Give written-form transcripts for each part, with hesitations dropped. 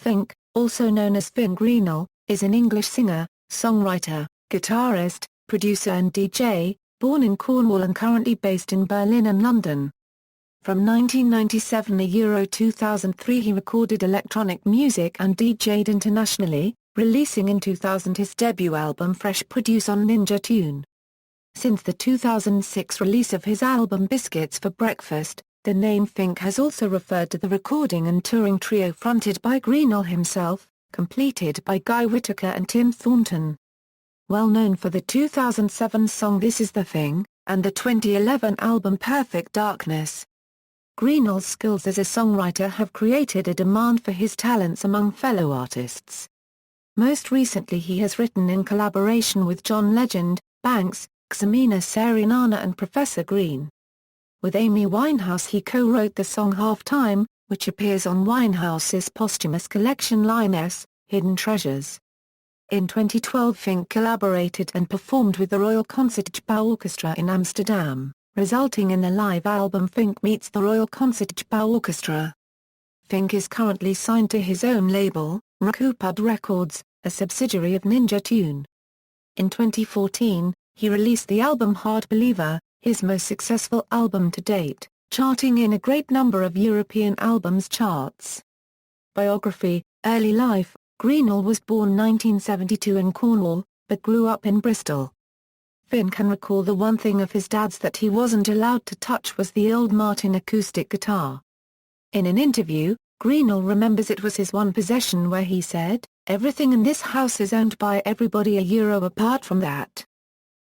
Fink, also known as Fin Greenall, is an English singer, songwriter, guitarist, producer and DJ, born in Cornwall and currently based in Berlin and London. From 1997 to 2003 he recorded electronic music and DJ'd internationally, releasing in 2000 his debut album Fresh Produce on Ninja Tune. Since the 2006 release of his album Biscuits for Breakfast, the name Fink has also referred to the recording and touring trio fronted by Greenall himself, completed by Guy Whittaker and Tim Thornton. Well known for the 2007 song This Is the Thing, and the 2011 album Perfect Darkness. Greenall's skills as a songwriter have created a demand for his talents among fellow artists. Most recently he has written in collaboration with John Legend, Banks, Ximena, Sarinana and Professor Green. With Amy Winehouse he co-wrote the song Half Time, which appears on Winehouse's posthumous collection Lioness, Hidden Treasures. In 2012 Fink collaborated and performed with the Royal Concertgebouw Orchestra in Amsterdam, resulting in the live album Fink Meets the Royal Concertgebouw Orchestra. Fink is currently signed to his own label, Recouped Records, a subsidiary of Ninja Tune. In 2014, he released the album Hard Believer, his most successful album to date, charting in a great number of European albums charts. Biography, Early life. Greenall was born 1972 in Cornwall, but grew up in Bristol. Finn can recall the one thing of his dad's that he wasn't allowed to touch was the old Martin acoustic guitar. In an interview, Greenall remembers it was his one possession where he said, "Everything in this house is owned by everybody apart from that."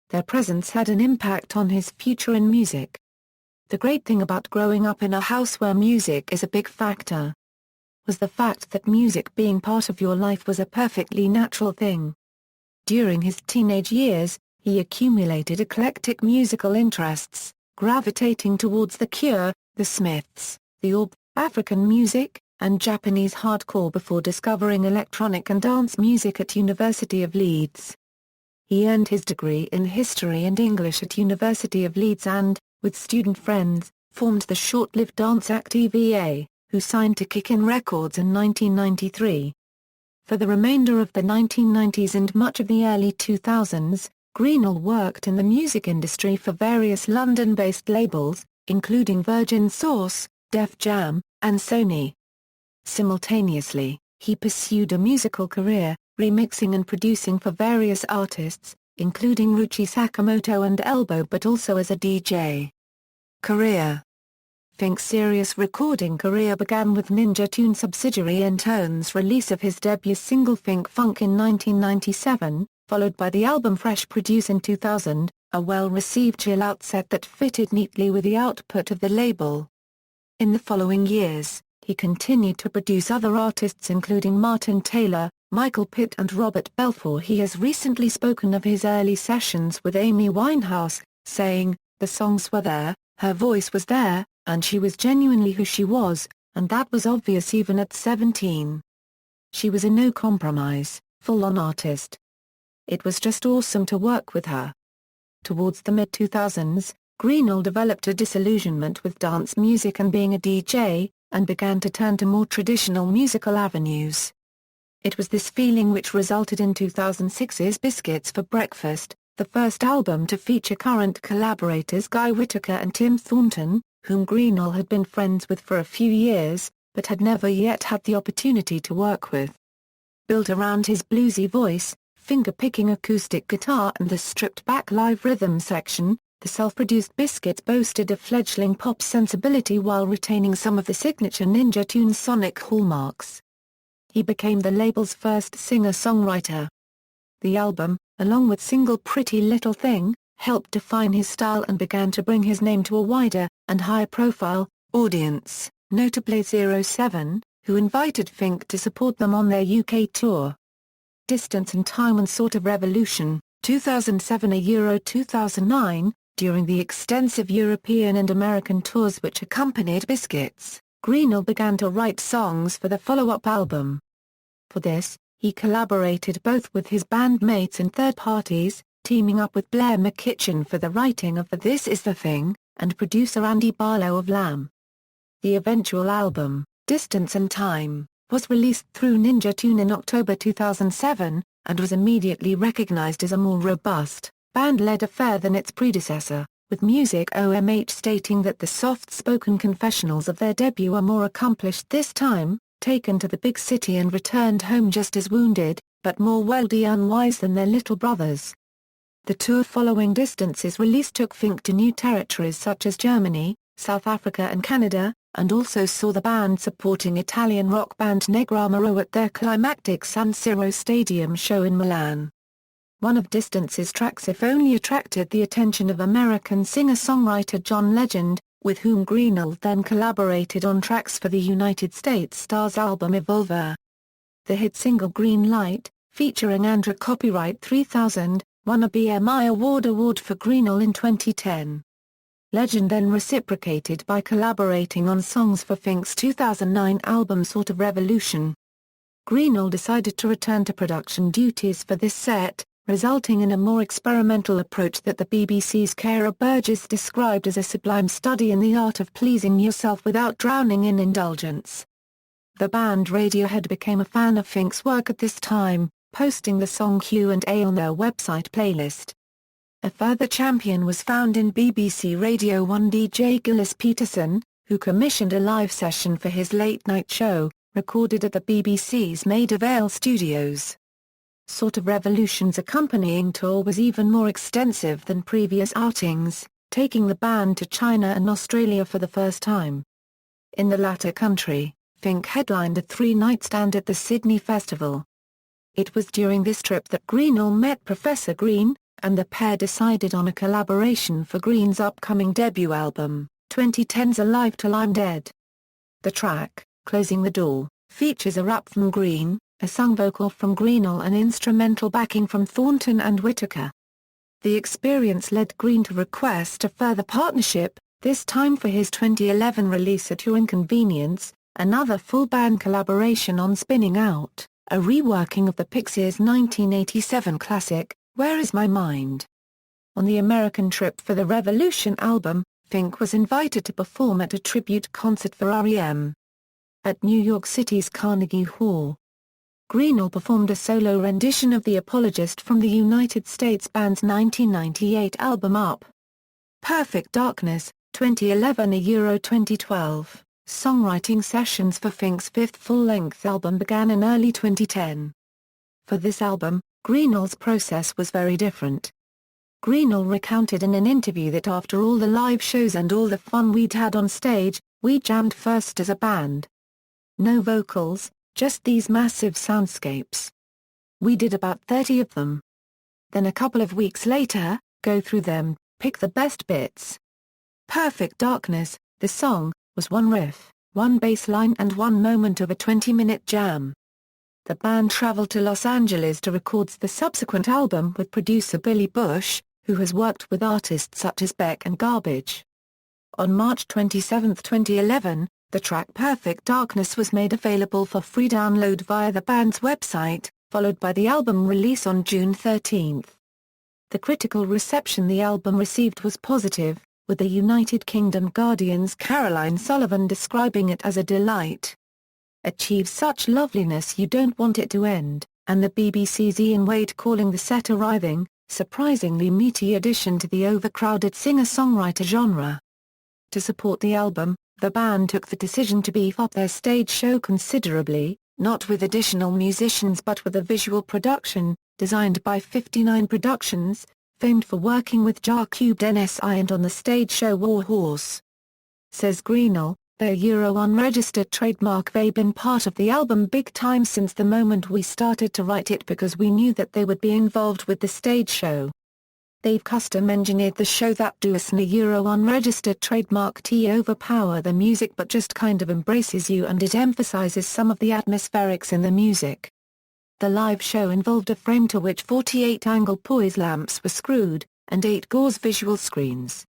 Their presence had an impact on his future in music. The great thing about growing up in a house where music is a big factor was the fact that music being part of your life was a perfectly natural thing. During his teenage years, he accumulated eclectic musical interests, gravitating towards The Cure, The Smiths, The Orb, African music, and Japanese hardcore before discovering electronic and dance music at University of Leeds. He earned his degree in History and English at University of Leeds and, with student friends, formed the short-lived dance act EVA, who signed to Kick-In Records in 1993. For the remainder of the 1990s and much of the early 2000s, Greenall worked in the music industry for various London-based labels, including Virgin Source, Def Jam, and Sony. Simultaneously, he pursued a musical career, remixing and producing for various artists, including Ruchi Sakamoto and Elbow, but also as a DJ. Career. Fink's serious recording career began with Ninja Tune subsidiary Intone's release of his debut single Fink Funk in 1997, followed by the album Fresh Produce in 2000, a well-received chill-out set that fitted neatly with the output of the label. In the following years, he continued to produce other artists including Martin Taylor, Michael Pitt and Robert Belfour. He has recently spoken of his early sessions with Amy Winehouse, saying, "The songs were there, her voice was there, and she was genuinely who she was, and that was obvious even at 17. She was a no-compromise, full-on artist. It was just awesome to work with her." Towards the mid-2000s, Greenall developed a disillusionment with dance music and being a DJ, and began to turn to more traditional musical avenues. It was this feeling which resulted in 2006's Biscuits for Breakfast, the first album to feature current collaborators Guy Whittaker and Tim Thornton, whom Greenall had been friends with for a few years, but had never yet had the opportunity to work with. Built around his bluesy voice, finger-picking acoustic guitar and the stripped-back live rhythm section, the self-produced Biscuits boasted a fledgling pop sensibility while retaining some of the signature Ninja Tune sonic hallmarks. He became the label's first singer-songwriter. The album, along with single Pretty Little Thing, helped define his style and began to bring his name to a wider, and higher-profile, audience, notably 07, who invited Fink to support them on their UK tour. Distance and Time and Sort of Revolution, 2007 to 2009, during the extensive European and American tours which accompanied Biscuits, Greenall began to write songs for the follow-up album. For this, he collaborated both with his bandmates and third parties, teaming up with Blair McKitchen for the writing of the This Is the Thing, and producer Andy Barlow of Lamb. The eventual album, Distance and Time, was released through Ninja Tune in October 2007, and was immediately recognized as a more robust, band-led affair than its predecessor, with Music OMH stating that the soft-spoken confessionals of their debut are more accomplished this time, taken to the big city and returned home just as wounded, but more worldly unwise than their little brothers. The tour following Distance's release took Fink to new territories such as Germany, South Africa and Canada, and also saw the band supporting Italian rock band Negramaro at their climactic San Siro Stadium show in Milan. One of Distance's tracks If Only attracted the attention of American singer-songwriter John Legend, with whom Greenall then collaborated on tracks for the United States Stars album Evolver. The hit single Green Light, featuring Andra Copyright 3000, won a BMI Award for Greenall in 2010. Legend then reciprocated by collaborating on songs for Fink's 2009 album Sort of Revolution. Greenall decided to return to production duties for this set, resulting in a more experimental approach that the BBC's Cara Burgess described as a sublime study in the art of pleasing yourself without drowning in indulgence. The band Radiohead became a fan of Fink's work at this time, posting the song Q&A on their website playlist. A further champion was found in BBC Radio 1 DJ Gillis Peterson, who commissioned a live session for his late-night show, recorded at the BBC's Maida Vale studios. Sort of Revolution's accompanying tour was even more extensive than previous outings, taking the band to China and Australia for the first time. In the latter country, Fink headlined a 3-night stand at the Sydney Festival. It was during this trip that Greenall met Professor Green, and the pair decided on a collaboration for Green's upcoming debut album, 2010's Alive Till I'm Dead. The track, Closing the Door, features a rap from Green, a sung vocal from Greenall and instrumental backing from Thornton and Whittaker. The experience led Green to request a further partnership, this time for his 2011 release At Your Inconvenience, another full-band collaboration on Spinning Out, a reworking of the Pixies' 1987 classic, Where Is My Mind? On the American trip for the Revolution album, Fink was invited to perform at a tribute concert for R.E.M. at New York City's Carnegie Hall. Greenall performed a solo rendition of The Apologist from the United States band's 1998 album Up. Perfect Darkness, 2011 Euro 2012. Songwriting sessions for Fink's fifth full-length album began in early 2010. For this album, Greenall's process was very different. Greenall recounted in an interview that after all the live shows and all the fun we'd had on stage, we jammed first as a band. No vocals, just these massive soundscapes. We did about 30 of them. Then a couple of weeks later, go through them, pick the best bits. Perfect Darkness, the song, was one riff, one bass line and one moment of a 20-minute jam. The band traveled to Los Angeles to record the subsequent album with producer Billy Bush, who has worked with artists such as Beck and Garbage. On March 27, 2011, the track Perfect Darkness was made available for free download via the band's website, followed by the album release on June 13. The critical reception the album received was positive, with the United Kingdom Guardian's Caroline Sullivan describing it as a delight. Achieves such loveliness you don't want it to end, and the BBC's Ian Wade calling the set a writhing, surprisingly meaty addition to the overcrowded singer-songwriter genre. To support the album, the band took the decision to beef up their stage show considerably, not with additional musicians but with a visual production, designed by 59 Productions, famed for working with Jar Cubed NSI and on the stage show War Horse. Says Greenall, their Euro unregistered trademark they've been part of the album big time since the moment we started to write it because we knew that they would be involved with the stage show. They've custom engineered the show that does a Euro unregistered trademark T overpower the music but just kind of embraces you and it emphasizes some of the atmospherics in the music. The live show involved a frame to which 48-angle poise lamps were screwed, and 8 gauze visual screens.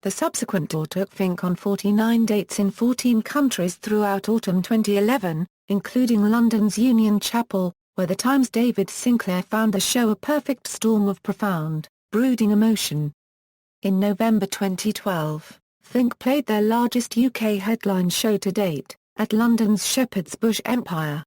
The subsequent tour took Fink on 49 dates in 14 countries throughout autumn 2011, including London's Union Chapel, where the Times' David Sinclair found the show a perfect storm of profound, brooding emotion. In November 2012, Fink played their largest UK headline show to date, at London's Shepherd's Bush Empire.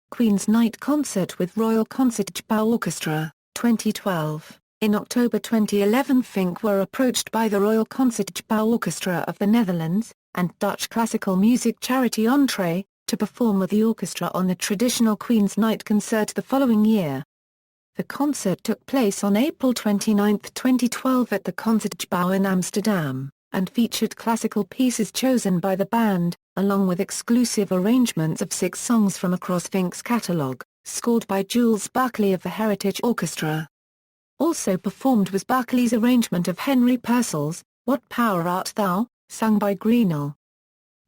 Queen's Night Concert with Royal Concertgebouw Orchestra, 2012. In October 2011, Fink were approached by the Royal Concertgebouw Orchestra of the Netherlands, and Dutch classical music charity Entree, to perform with the orchestra on the traditional Queen's Night concert the following year. The concert took place on April 29, 2012 at the Concertgebouw in Amsterdam, and featured classical pieces chosen by the band, along with exclusive arrangements of 6 songs from across Fink's catalogue, scored by Jules Buckley of the Heritage Orchestra. Also performed was Buckley's arrangement of Henry Purcell's "What Power Art Thou?", sung by Greenall.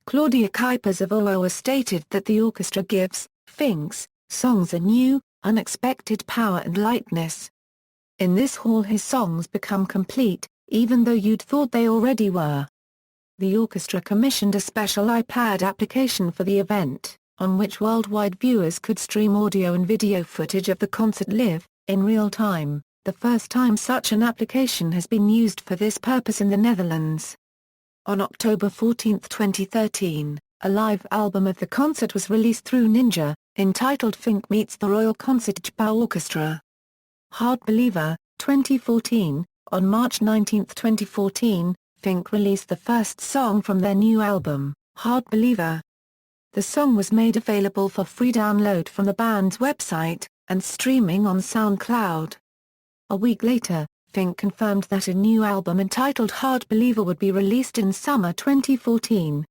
Claudia Kuipers of OOA stated that the orchestra gives Fink's songs a new, unexpected power and lightness. In this hall his songs become complete, even though you'd thought they already were. The orchestra commissioned a special iPad application for the event, on which worldwide viewers could stream audio and video footage of the concert live, in real time, the first time such an application has been used for this purpose in the Netherlands. On October 14, 2013, a live album of the concert was released through Ninja, entitled Fink Meets the Royal Concertgebouw Orchestra. Hard Believer, 2014. On March 19, 2014, Fink released the first song from their new album, Hard Believer. The song was made available for free download from the band's website, and streaming on SoundCloud. A week later, Fink confirmed that a new album entitled Hard Believer would be released in summer 2014.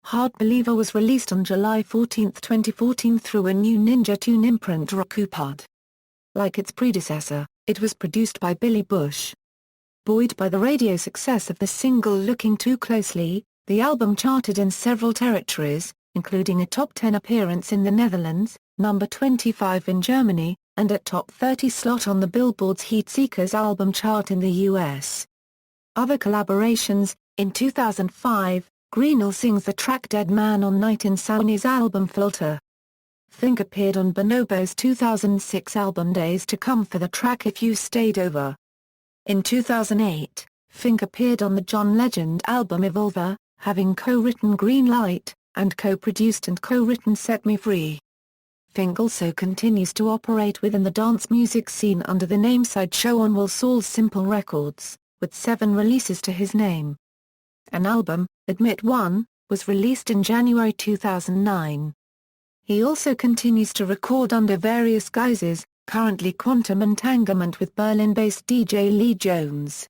Hard Believer was released on July 14, 2014 through a new Ninja Tune imprint Rakupod. Like its predecessor, it was produced by Billy Bush. Buoyed by the radio success of the single Looking Too Closely, the album charted in several territories, including a top 10 appearance in the Netherlands, number 25 in Germany, and a top 30 slot on the Billboard's Heatseekers album chart in the US. Other collaborations: in 2005, Greenall sings the track Dead Man on Night in Sony's album Filter. Fink appeared on Bonobo's 2006 album Days to Come for the track If You Stayed Over. In 2008, Fink appeared on the John Legend album Evolver, having co-written Green Light, and co-produced and co-written Set Me Free. Fink also continues to operate within the dance music scene under the name Sideshow on Will Saul's Simple Records, with 7 releases to his name. An album, Admit One, was released in January 2009. He also continues to record under various guises, currently Quantum Entanglement with Berlin-based DJ Lee Jones.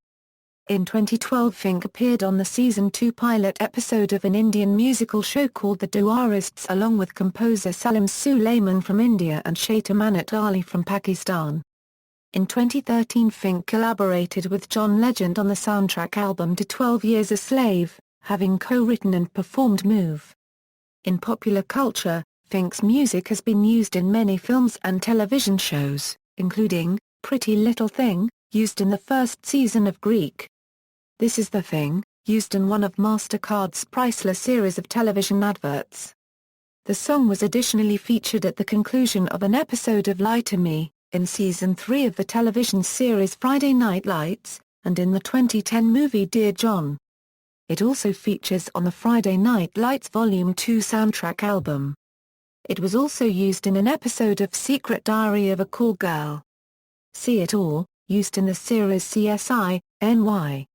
In 2012 Fink appeared on the Season 2 pilot episode of an Indian musical show called The Duarists along with composer Salim Sulaiman from India and Shaita Manat Ali from Pakistan. In 2013 Fink collaborated with John Legend on the soundtrack album to 12 Years a Slave, having co-written and performed Move. In popular culture, Fink's music has been used in many films and television shows, including Pretty Little Thing, used in the first season of Greek. This Is the Thing, used in one of MasterCard's priceless series of television adverts. The song was additionally featured at the conclusion of an episode of Lie to Me, in Season 3 of the television series Friday Night Lights, and in the 2010 movie Dear John. It also features on the Friday Night Lights Volume 2 soundtrack album. It was also used in an episode of Secret Diary of a Call Girl. See It All, used in the series CSI, NY.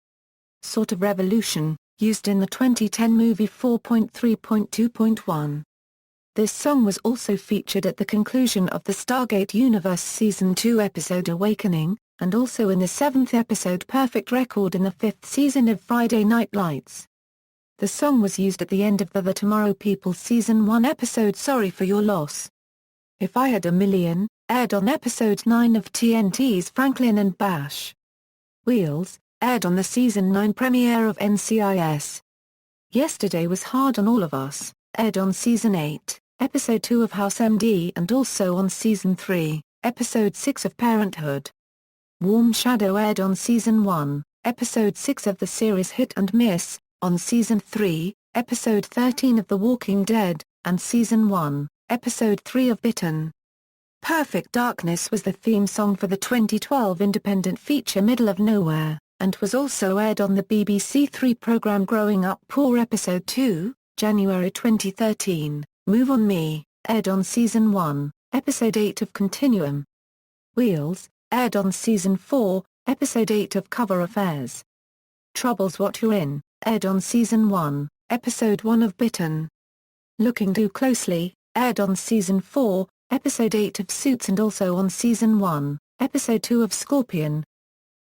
Sort of Revolution, used in the 2010 movie 4.3.2.1. This song was also featured at the conclusion of the Stargate Universe Season 2 episode Awakening, and also in the 7th episode Perfect Record in the 5th season of Friday Night Lights. The song was used at the end of the Tomorrow People Season 1 episode Sorry for Your Loss. If I Had a Million, aired on episode 9 of TNT's Franklin and Bash. Wheels, aired on the Season 9 premiere of NCIS. Yesterday Was Hard on All of Us, aired on Season 8, Episode 2 of House MD and also on Season 3, Episode 6 of Parenthood. Warm Shadow aired on Season 1, Episode 6 of the series Hit and Miss, on Season 3, Episode 13 of The Walking Dead, and Season 1, Episode 3 of Bitten. Perfect Darkness was the theme song for the 2012 independent feature Middle of Nowhere, and was also aired on the BBC 3 programme Growing Up Poor Episode 2, January 2013, Move On Me, aired on Season 1, Episode 8 of Continuum. Wheels, aired on Season 4, Episode 8 of Cover Affairs. Trouble's What You're In, aired on Season 1, Episode 1 of Bitten. Looking Too Closely, aired on Season 4, Episode 8 of Suits and also on Season 1, Episode 2 of Scorpion.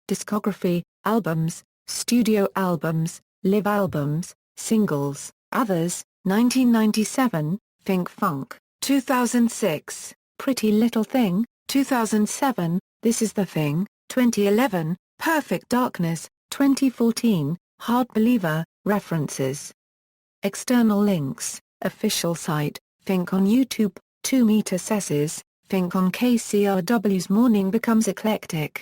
Discography, albums, studio albums, live albums, singles, others, 1997, Fink Funk, 2006, Pretty Little Thing, 2007, This Is the Thing, 2011, Perfect Darkness, 2014, Hard Believer, references. External links, official site, Fink on YouTube, 2 Meter Sesses, Fink on KCRW's Morning Becomes Eclectic.